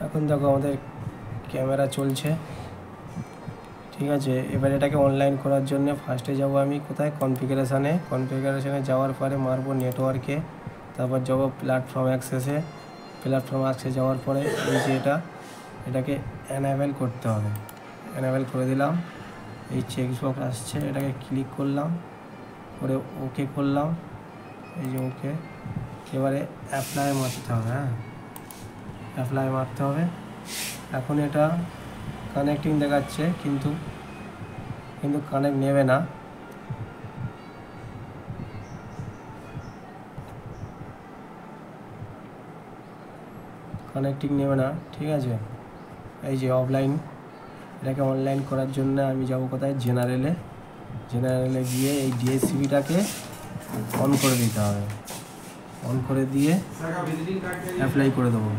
এখন দেখো আমাদের ক্যামেরা চলছে, ঠিক আছে। এবার এটাকে অনলাইন করার জন্য ফার্স্টে যাব আমি কোথায়, কনফিগারেশানে যাওয়ার পরে মারবো নেটওয়ার্কে, তারপর যাবো প্ল্যাটফর্ম অ্যাক্সেসে। প্ল্যাটফর্ম অ্যাক্সেস যাওয়ার পরে এই যে এটাকে অ্যানাবেল করতে হবে। অ্যানাবেল করে দিলাম, এই চেকবক্স আসছে, এটাকে ক্লিক করলাম, করে ওকে করলাম, এই যে ওকে। এবারে অ্যাপ্লাই মারতে হবে, হ্যাঁ অ্যাপ্লাই মারতে হবে। এখন এটা কানেক্টিং দেখাচ্ছে, কিন্তু কানেক্ট নেবে না। ঠিক আছে। এই যে অফলাইন, এটাকে অনলাইন করার জন্য আমি যাব কোথায়, জেনারেলে গিয়ে এই ডিএসসিবিটাকে অন করে দিতে হবে। অন করে দিয়ে অ্যাপ্লাই করে দেবো।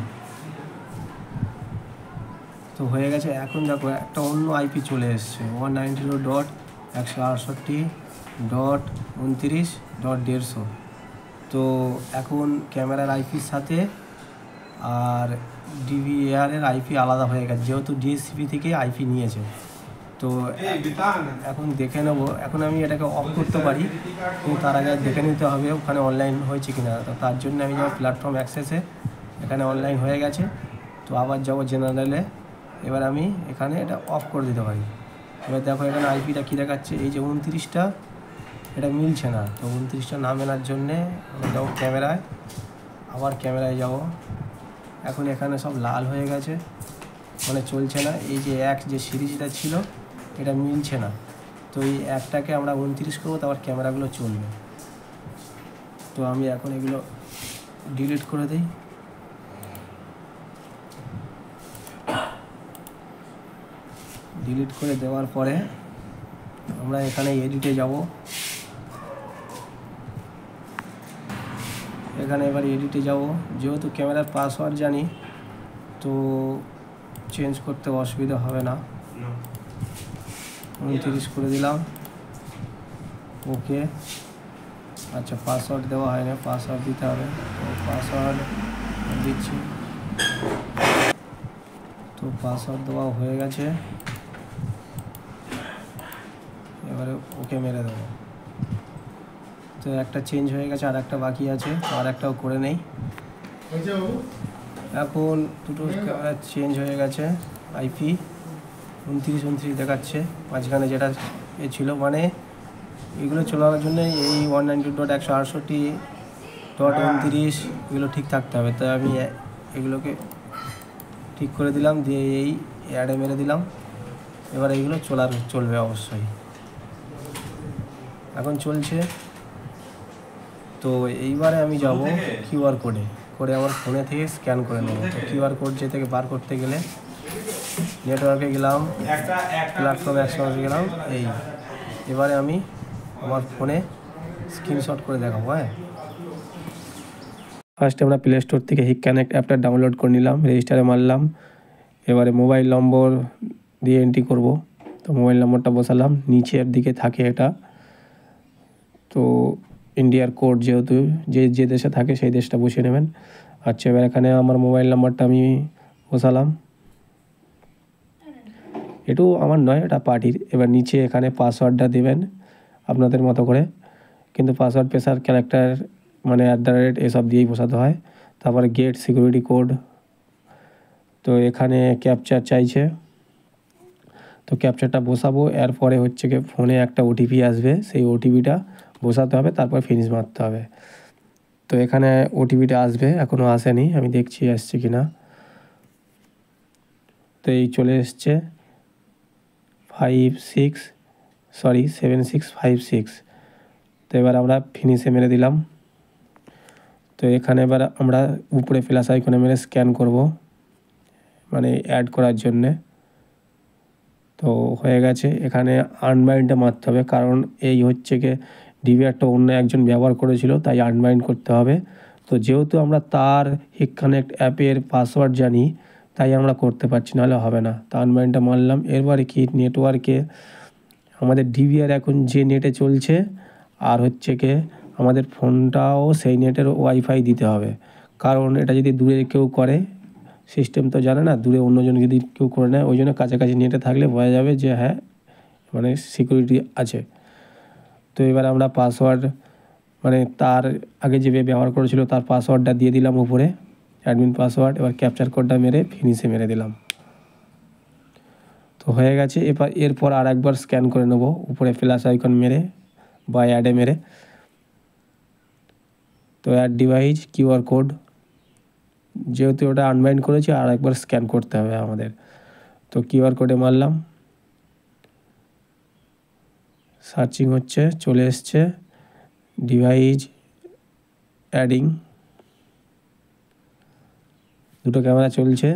তো হয়ে গেছে। এখন দেখো একটা অন্য আইপি চলে এসছে, 192.168.29.150। তো এখন ক্যামেরার আইপির সাথে আর ডিভিআরের আইপি আলাদা হয়ে গেছে, যেহেতু ডিএসসিপি থেকে আইপি নিয়েছে। তো এখন দেখে নেব, এখন আমি এটাকে অফ করতে পারি, কিন্তু তার আগে দেখে নিতে হবে ওখানে অনলাইন হয়েছে কিনা। তো তার জন্য আমি যাবো প্ল্যাটফর্ম অ্যাক্সেসে, এখানে অনলাইন হয়ে গেছে। তো আবার যাবো জেনারেলে, এবার আমি এখানে এটা অফ করে দিতে পারি। এবার দেখো এখানে আইপিটা কী দেখাচ্ছে, এই যে 29টা, এটা মিলছে না। তো 29টা না মেলার জন্যে আমি যাবো ক্যামেরায়, আবার ক্যামেরায় যাব। এখন এখানে সব লাল হয়ে গেছে, মানে চলছে না। এই যে যে সিরিজটা ছিল এটা মিলছে না। তো এই একটাকে আমরা 29 করবো, তারপর ক্যামেরাগুলো চলবে। তো আমি এখন এগুলো ডিলিট করে দিই। ডিলিট করে দেওয়ার পরে আমরা এখানে এডিটে যাব। এখানে এবার এডিটে যাব, যেহেতু ক্যামেরার পাসওয়ার্ড জানি, তো চেঞ্জ করতে অসুবিধা হবে না। 29 করে দিলাম, ওকে। আচ্ছা, পাসওয়ার্ড দেওয়া হয় না, পাসওয়ার্ড দিতে হবে। তো পাসওয়ার্ড দিচ্ছি। তো পাসওয়ার্ড দেওয়া হয়ে গেছে, এবারে ওকে মেরে দেবো। তো একটা চেঞ্জ হয়ে গেছে, আর একটা বাকি আছে, তো আর একটাও করে নেই। এখন দুটো ক্যামেরা চেঞ্জ হয়ে গেছে, আইপি 29 দেখাচ্ছে, মাঝখানে যেটা ছিল। মানে এগুলো চলার জন্য এই 192.168.29 এগুলো ঠিক থাকতে হবে। তাই আমি এগুলোকে ঠিক করে দিলাম, দিয়ে এই অ্যাডে মেরে দিলাম। এবার এইগুলো চলবে অবশ্যই। এখন চলছে। তো এইবারে আমি যাব কিউআর করে আমার ফোনে থেকে স্ক্যান করে নেব। তো কিউআর কোড থেকে বার করতে গেলে নেটওয়ার্কে গেলাম, প্ল্যাটফর্ম অ্যাক্সেসে গেলাম। এবারে আমি আমার ফোনে স্ক্রিনশট করে দেখাবো। হ্যাঁ, ফার্স্টে আমরা প্লে স্টোর থেকে হিক কানেক্ট অ্যাপটা ডাউনলোড করে নিলাম, রেজিস্টারে মারলাম। এবারে মোবাইল নম্বর দিয়ে এন্ট্রি করব। তো মোবাইল নম্বরটা বসালাম, নিচের দিকে থাকে এটা। তো ইন্ডিয়ার কোড, যেহেতু যে দেশে থাকে সেই দেশটা বসিয়ে নেবেন। আচ্ছা, এবার এখানে আমার মোবাইল নাম্বারটা আমি বসালাম, এটাও আমার নয়, এটা পার্টির। এবার নিচে এখানে পাসওয়ার্ডটা দেবেন আপনাদের মতো করে, কিন্তু পাসওয়ার্ড পেশার ক্যারেক্টার মানে @ এসব দিয়েই বসাতে হয়। তারপরে গেট সিকিউরিটি কোড। তো এখানে ক্যাপচার চাইছে, তো ক্যাপচারটা বসাবো। এরপরে হচ্ছে কি ফোনে একটা ওটিপি আসবে, সেই ওটিপিটা বসাতে হবে, তারপর ফিনিশ মারতে হবে। তো এখানে ওটিপিটা আসবে, এখনও আসেনি, আমি দেখছি আসছে কি না। তো এই চলে এসছে 7656। তো এবার আমরা ফিনিশে মেরে দিলাম। তো এখানে এবার আমরা উপরে প্লাস আইকনে মেরে স্ক্যান করব, মানে অ্যাড করার জন্যে। তো হয়ে গেছে। এখানে আনবাইন্ডটা মারতে হবে, কারণ এই হচ্ছে কি ডিভিআরটা অন্য একজন ব্যবহার করেছিল, তাই আনবাইন্ড করতে হবে। তো যেহেতু আমরা তার হিক কানেক্ট অ্যাপের পাসওয়ার্ড জানি, তাই আমরা করতে পারছি, নাহলে হবে না। তো আনবাইন্ডটা মারলাম। এরপরে কি নেটওয়ার্কে আমাদের ডিভিআর এখন যে নেটে চলছে, আর হচ্ছে কি আমাদের ফোনটাও সেই নেটের ওয়াইফাই দিতে হবে, কারণ এটা যদি দূরে কেউ করে সিস্টেম তো জানে না, দূরে অন্যজন যদি কেউ করে নেয়, ওই জন্য কাছাকাছি নেটে থাকলে বোঝা যাবে যে হ্যাঁ মানে সিকিউরিটি আছে। তো এবার আমরা পাসওয়ার্ড মানে তার আগে যে ব্যবহার করেছিল তার পাসওয়ার্ডটা দিয়ে দিলাম উপরে, অ্যাডমিন পাসওয়ার্ড। এবার ক্যাপচার কোডটা মেরে ফিনিশে মেরে দিলাম। তো হয়ে গেছে। এরপর আর একবার স্ক্যান করে নেব উপরে প্লাস আইকন মেরে বা অ্যাডে মেরে। তো অ্যাড ডিভাইস কিউআর কোড, যেহেতু ওটা আনবাইন্ড করেছি আর একবার স্ক্যান করতে হবে আমাদের। তো কিউআর কোডে মারলাম, সার্চিং হচ্ছে, চলে এসছে ডিভাইস অ্যাডিং, দুটো ক্যামেরা চলছে।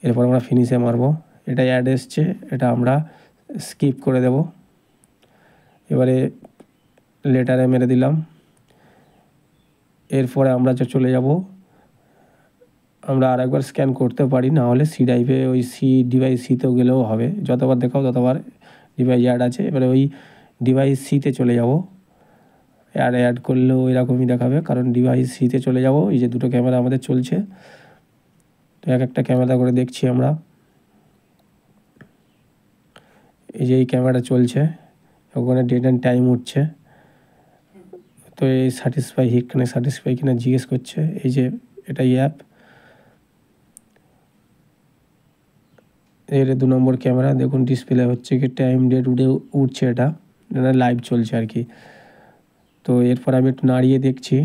এরপর আমরা ফিনিশে মারবো। এটা অ্যাড এসছে, এটা আমরা স্কিপ করে দেব। এবারে লেটারে মেরে দিলাম। এরপরে আমরা চলে যাব, আমরা আর একবার স্ক্যান করতে পারি, না হলে সি ড্রাইভে ওই ডিভাইস সিতেও গেলেও হবে, যতবার দেখাও ততবার ডিভাইস অ্যাড আছে। এবারে ওই ডিভাইস সিতে চলে যাব, অ্যাড করলেও এরকমই দেখাবে, কারণ ডিভাইস সিতে চলে যাব। এই যে দুটো ক্যামেরা আমাদের চলছে, তো এক একটা ক্যামেরা করে দেখছি আমরা। এই যে এই ক্যামেরা চলছে, ওখানে ডেট অ্যান্ড টাইম উঠছে। তো এই স্যাটিসফাই কিনা জিজ্ঞেস করছে। এই যে এটাই অ্যাপ, এর 2 নম্বর ক্যামেরা দেখুন ডিসপ্লে হচ্ছে কি টাইম ডেট উঠছে, এটা লাইভ চলছে আর কি। তো এরপর আমি একটু নাড়িয়ে দেখছি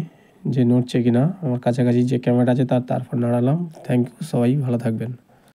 যে নড়ছে কিনা, আমার কাছাকাছি যে ক্যামেরা আছে তারপর নাড়ালাম। থ্যাংক ইউ, সবাই ভালো থাকবেন।